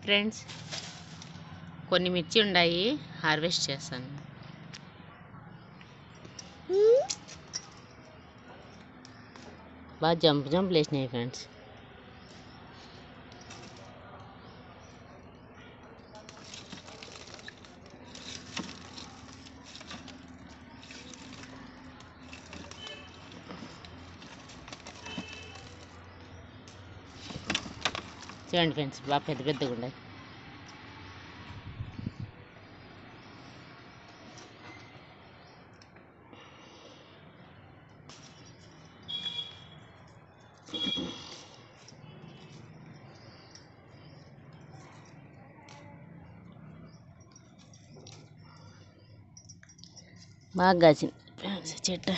Friends, కొన్ని మిర్చి ఉన్నాయి, హార్వెస్ట్ చేస్తాను. బాగా జంప్ వేసినాయి ఫ్రెండ్స్. చూడండి ఫ్రెండ్స్, బాగా పెద్దగా ఉన్నాయి. బాగా కాసింది ఫ్రెండ్స్ చెట్టు.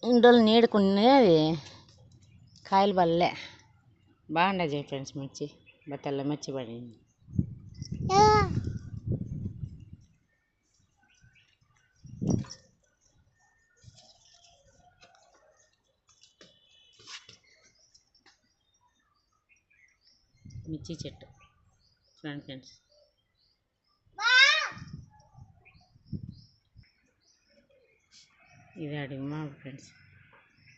ఇన్ని రోజులు నీడుకున్నాయి, అది కాయలు పడలే. బాగుండదు ఫ్రెండ్స్ మిర్చి, బాగా తెల్ల మిర్చి పడింది. మిర్చి చెట్టు చూడండి ఫ్రెండ్స్. ఇది అడిగి మా ఫ్రెండ్స్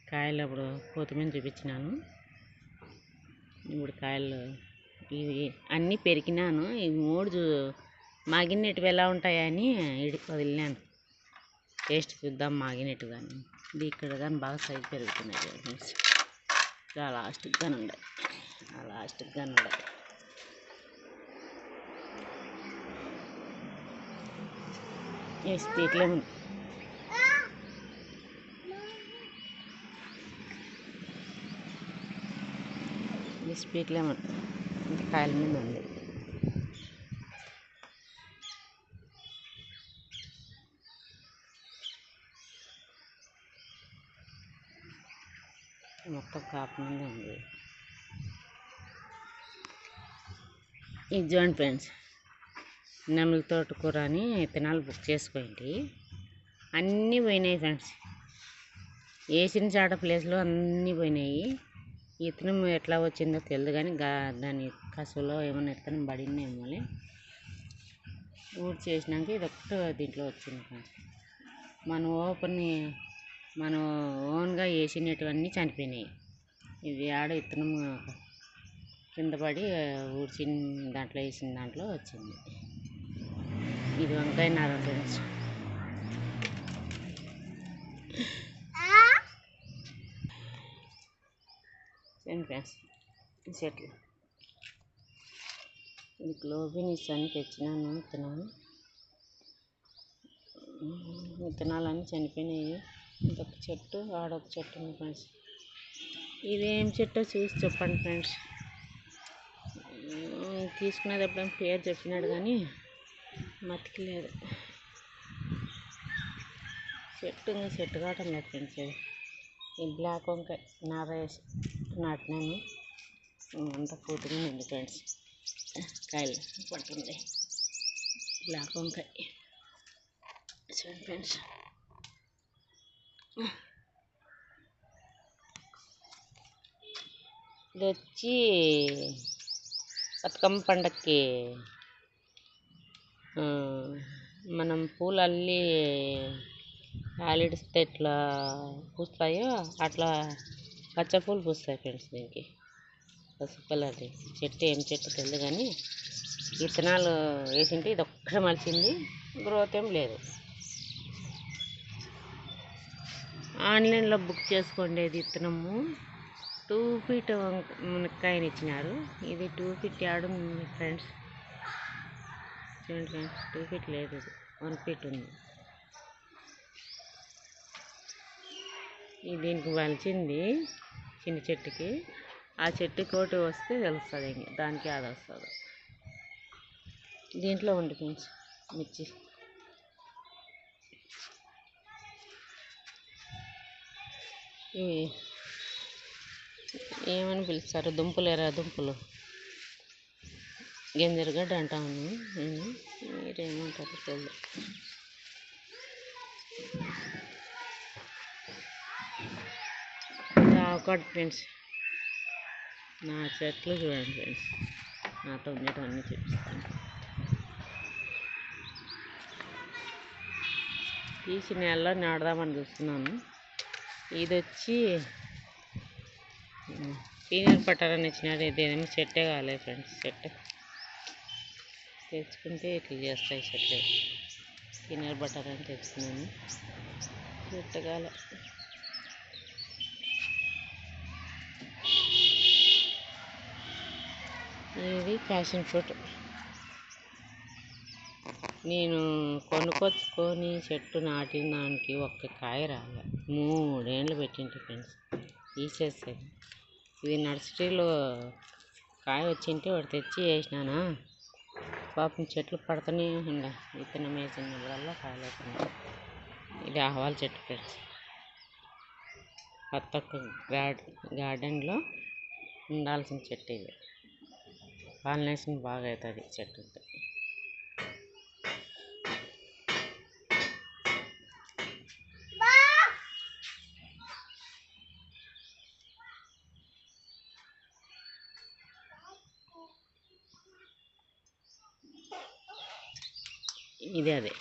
కాయలు అప్పుడు కొత్తిమీర చూపించినాను. ఇప్పుడు కాయలు ఇవి అన్నీ పెరికినాను. ఈ మూడు మాగినట్టువి ఎలా ఉంటాయని వదిలినాను. టేస్ట్ చూద్దాం మాగినట్టు. కానీ ఇది ఇక్కడ కానీ బాగా సైజు పెరుగుతున్నాయి ఫ్రెండ్స్. లాస్ట్కి కానీ ఉండే ఈ స్పీట్లో ఉంది. ఈ స్పీట్ లెమన్ ఇంకా కాయల మీద ఉంది. మొత్తం కాపు మీద ఉంది. ఇది చూడండి ఫ్రెండ్స్, నెమలి తోటకూర అని విత్తనాలు బుక్ చేసుకోండి. అన్నీ పోయినాయి ఫ్రెండ్స్. వేసిన చాట ప్లేస్లో అన్నీ పోయినాయి. విత్తనం ఎట్లా వచ్చిందో తెలియదు, కానీ దాని కసులో ఏమైనా విత్తనం పడిందేమో. ఊడ్ చేసినాక ఇది ఒక్కటి దీంట్లో వచ్చింది ఫ్రెండ్స్. మనం ఓన్గా వేసినటువన్నీ చనిపోయినాయి. ఇది ఆడ విత్తనం కింద పడి ఊడ్చిన దాంట్లో వేసిన దాంట్లో వచ్చింది. ఇది వంకాయ నార ఫ్రెండ్స్. ఫ్రెండ్స్ చెట్లు ఇది గ్లోబినిస్ అని తెచ్చినాను. విత్తనాలన్నీ చనిపోయినాయి. ఇదొక చెట్టు, ఆడొక చెట్టు ఉంది ఫ్రెండ్స్. ఇదేం చెట్టో చూసి చెప్పండి ఫ్రెండ్స్. తీసుకునేది ఎప్పుడైనా పేరు చెప్పినాడు కానీ మతికిలేదు. చెట్టు కావటం లేదు ఫ్రెండ్స్. ఈ బ్లాక్ వంకాయ నార వేసి నాటినాను. అంతా పూర్తిగా ఉంది ఫ్రెండ్స్. కాయలు పడుతుంది బ్లాక్ వంకాయ. చూడండి ఫ్రెండ్స్, ఇది వచ్చి బతుకమ్మ పండక్కి మనం పూలు అల్లి ఆలిడిస్తే ఎట్లా పూస్తాయో అట్లా పచ్చ పూలు పూస్తాయి ఫ్రెండ్స్. దీనికి పసుపు కలర్ది చెట్టు ఏం చెట్టు తెలియదు, కానీ విత్తనాలు వేసింటే ఇది ఒక్కడే మలిచింది. గ్రోత్ ఏం లేదు. ఆన్లైన్లో బుక్ చేసుకోండి. ఇది విత్తనము 2 ఫీట్ మునక్కాయని ఇచ్చినారు. ఇది 2 ఫీట్ యాడుంది ఫ్రెండ్స్. చూడండి ఫ్రెండ్స్, 2 ఫీట్ లేదు, ఇది 1 ఫీట్ ఉంది. ఇది దీనికి వలిచింది చిన్న చెట్టుకి. ఆ చెట్టు కోటి వస్తే తెలుస్తుంది, ఇంక దానికి అది వస్తుంది. దీంట్లో ఉంది ఫ్రెండ్స్ మిర్చి. ఇవి ఏమని పిలుస్తారు, దుంపలేరా, దుంపలు గింజరగడ్డ అంటాను నేను. మీరేమంటారు తెలియదు. ఒకటి ఫ్రెండ్స్, నా చెట్లు చూడండి ఫ్రెండ్స్, నాతో ఉండేటవన్నీ చూపిస్తాను. తీసి నెలలో నాడదామని చూస్తున్నాను. ఇది వచ్చి పీనట్ బటర్ అని ఇచ్చినారు. ఇదేమో చెట్టే కాలేదు ఫ్రెండ్స్. చెట్టు తెచ్చుకుంటే ఇట్లా చేస్తాయి చెట్లు. పీనట్ బటర్ అని తెచ్చుకున్నాను, చెట్టు కాలే. ఇది ప్యాషన్ ఫ్రూట్. నేను కొనుక్కొచ్చుకొని చెట్టు నాటిన దానికి ఒక్క కాయ రాలే. 3 ఏళ్ళు పెట్టింటి ఫ్రెండ్స్, తీసేసాను. ఇది నర్సరీలో కాయ వచ్చింటే ఒకటి తెచ్చి వేసినానా, పాపం చెట్లు పడుతూనే ఉండే. విత్తనం వేసినప్పుడల్లా కాయలు అవుతున్నాయి. ఇది ఆహ్వాల చెట్టు ఫ్రెండ్స్. కొత్త గార్డెన్లో ఉండాల్సిన చెట్టు ఇది. పాలినేషన్ బాగా అవుతుంది చెట్టు. ఇది అదే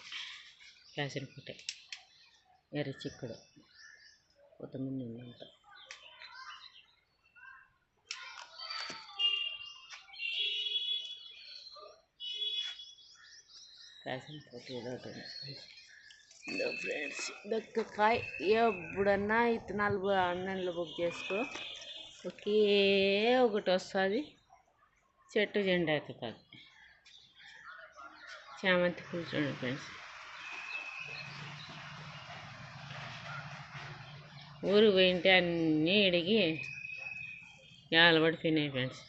ప్యాషన్ ఫ్రూట్, ఎర్ర చిక్కుడు, కొత్తమంది ఉందంట. ప్యాషన్ ఫ్రూట్ ఏదోటి ఫ్రెండ్స్. ఇదొక్క కాయ ఎప్పుడన్నా ఇత్తనాలు ఆన్లైన్లో బుక్ చేసుకో, ఒకే ఒకటి వస్తుంది, చెట్టు జెండా అవుతుంది. చామంతి పూలు చూడండి ఫ్రెండ్స్. ఊరికి పోయింటే అన్నీ ఇడిగి పడిపోయినాయి ఫ్రెండ్స్.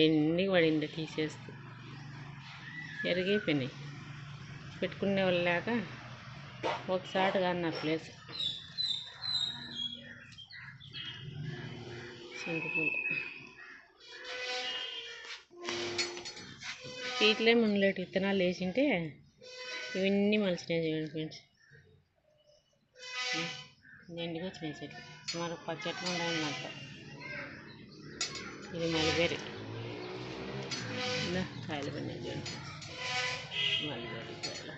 ఎన్ని పడిందో తీసేస్తూ ఎరిగిపోయినాయి. పెట్టుకునే వాళ్ళు లేక ఒకసారి కానీ నా ప్లేస్. చింతపూలు వీటిలో మునలేటి విత్తనాలు వేసింటే ఇవన్నీ మలిచినాయి చూడండి ఫ్రెండ్స్. ఎండికి వచ్చినాయి చెట్లు, సుమారు 10 చెట్లు ఉన్నాయన్నమాట. ఇది మల్బెర్రీ. కాయలు పడినాయి చూడండి, మల్బెర్రీ కాయలు.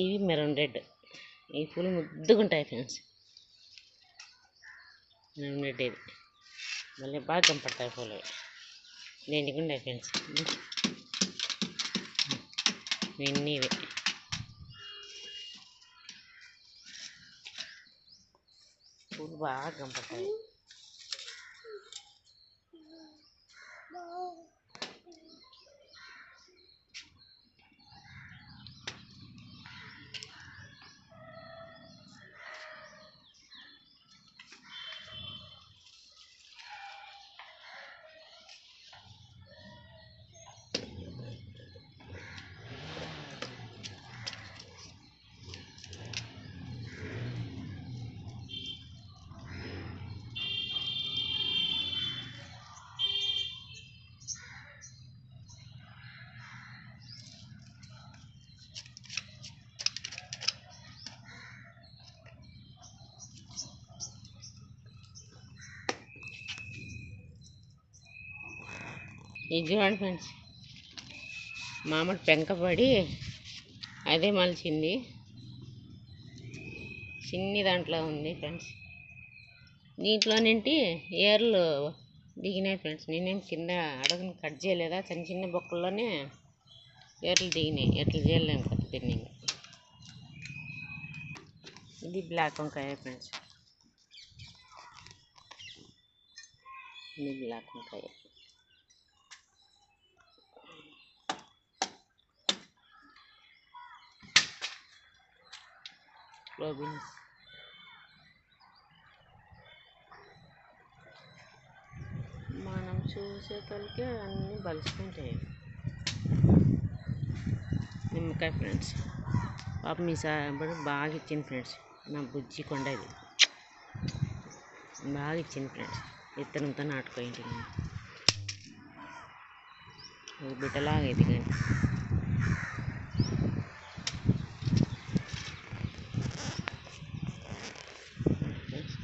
ఇవి మెరూన్ రెడ్. ఈ పూలు ముద్దుగుంటాయి ఫ్రెండ్స్. మెరూన్ రెడ్ ఇది మళ్ళీ బాగా కనపడతాయి పూలు. దేనికి ఉంటాయి ఫ్రెండ్స్ ఇవన్నీ. ఇవి పూలు బాగా కనపడతాయి. ఇది చూడండి ఫ్రెండ్స్, మామిడి పెంక పడి అదే మలిచింది. చిన్ని దాంట్లో ఉంది ఫ్రెండ్స్. దీంట్లో నుండి ఏర్లు దిగినాయి ఫ్రెండ్స్. నేనేం కింద అడుగుని కట్ చేయలేదా, చిన్న చిన్న బొక్కల్లోనే ఏర్లు దిగినాయి. ఎట్లా చేయలేము కొత్త తిన్నింగ్. ఇది బ్లాక్ వంకాయ ఫ్రెండ్స్. ఇది బ్లాక్ వంకాయ. బీన్స్, మనం చూసేతలకే అన్నీ బలిసిపోతాయి. నిమ్మకాయ ఫ్రెండ్స్. పాపం మీ సాబడి బాగా ఇచ్చింది ఫ్రెండ్స్. నా బుజ్జి కొండ ఇది బాగా ఇచ్చింది ఫ్రెండ్స్. విత్తనంతో నాటుకోయింటి ఇది బిడ్డలాగైతే కానీ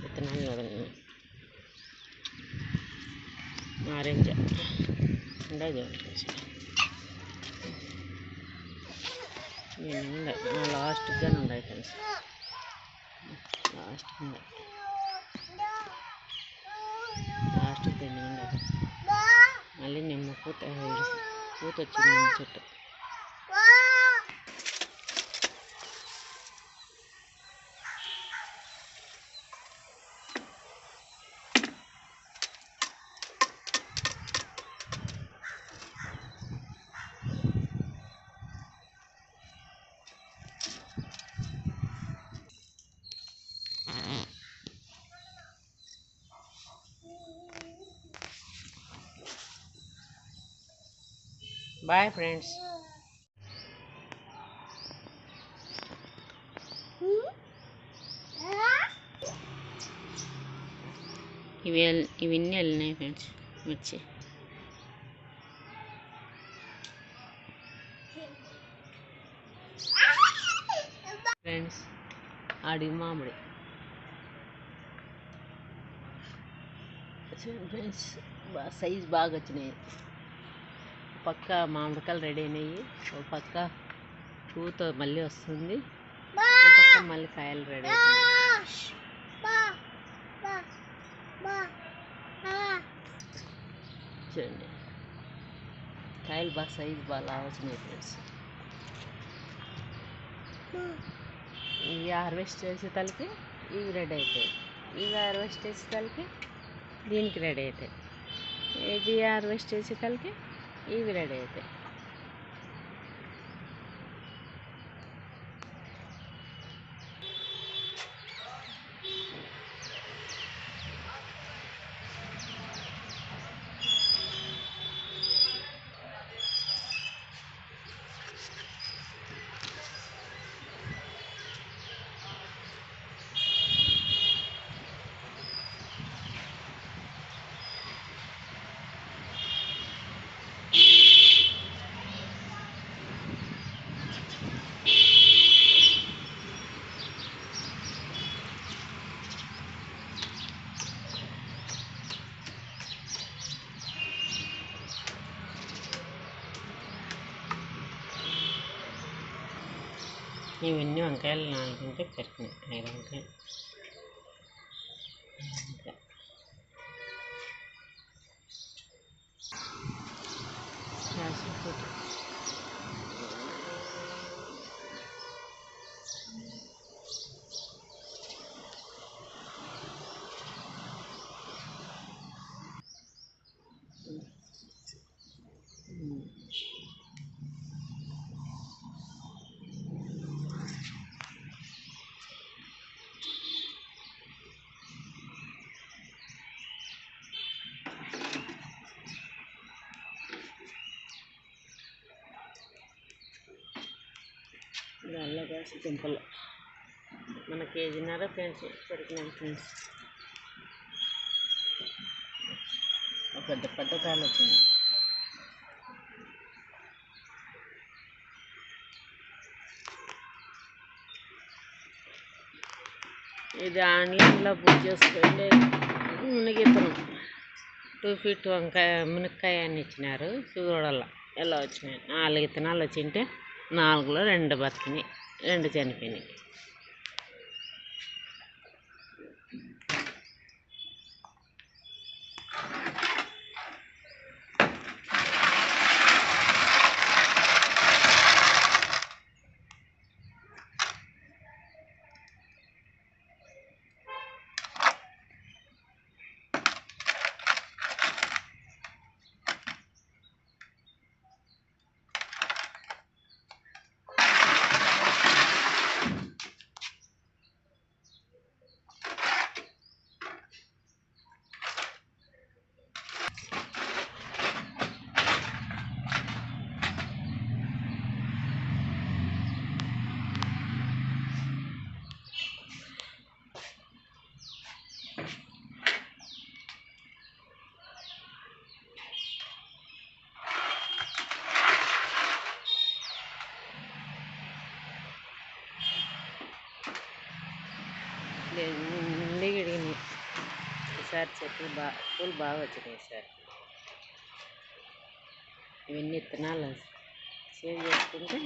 విత్తనాలు చూడండి ఆరెంజ్ ఉండదు చూడండి లాస్ట్గానే ఉన్నాయి ఫ్రెండ్స్ లాస్ట్కి ఉన్నాయి లాస్ట్కి పెండింగ్ ఉండదు మళ్ళీ నిమ్మ పూత వచ్చింది నిమ్మ చెట్టు బాయ్ ఫ్రెండ్స్. ఇవన్నీ వెళ్ళినాయి ఫ్రెండ్స్ మిర్చి. ఫ్రెండ్స్ అడిగి మామిడి ఫ్రెండ్స్ సైజ్ బాగా వచ్చినాయి. పక్క మామిడికాయలు రెడీ అయినాయి, ఒక పక్క పూత మళ్ళీ వస్తుంది, ఒక పక్క మళ్ళీ కాయలు రెడీ అవుతాయి. చూడండి కాయలు బాగా సైజు బాగా వచ్చినాయి ఫ్రెండ్స్. ఇవి హార్వెస్ట్ చేసే తలకి ఇవి రెడీ అవుతాయి, ఇవి హార్వెస్ట్ చేసే తలకి దీనికి రెడీ అవుతాయి, ఇది హార్వెస్ట్ చేసే తలకి ఇవి రెడీ అవుతాయి. ఇవన్నీ వంకాయలు 4 ఉంటే పెరిగినాయి, 5 వంకాయలు. దానిలో కాసి దుంపలు మన కేజీన్నర ఫ్రెండ్స్ పెరిగినాయి ఫ్రెండ్స్. పెద్ద పెద్ద కాయలు వచ్చినాయి. ఇది ఆన్లైన్లో బుక్ చేసుకోండి. మునగిత్తనం 2 feet వంకాయ మునక్కాయ అని ఇచ్చినారు, చూడాల ఎలా వచ్చినాయి. 4 విత్తనాలు వచ్చింటే 4లో 2 బతికినాయి, 2 చనిపోయినాయి. నిండి గిడిగినాయి. ఈసారి చెట్లు పూలు బాగా వచ్చినాయి. ఈసారి ఇవన్నీ విత్తనాలు సేవ్ చేసుకుంటే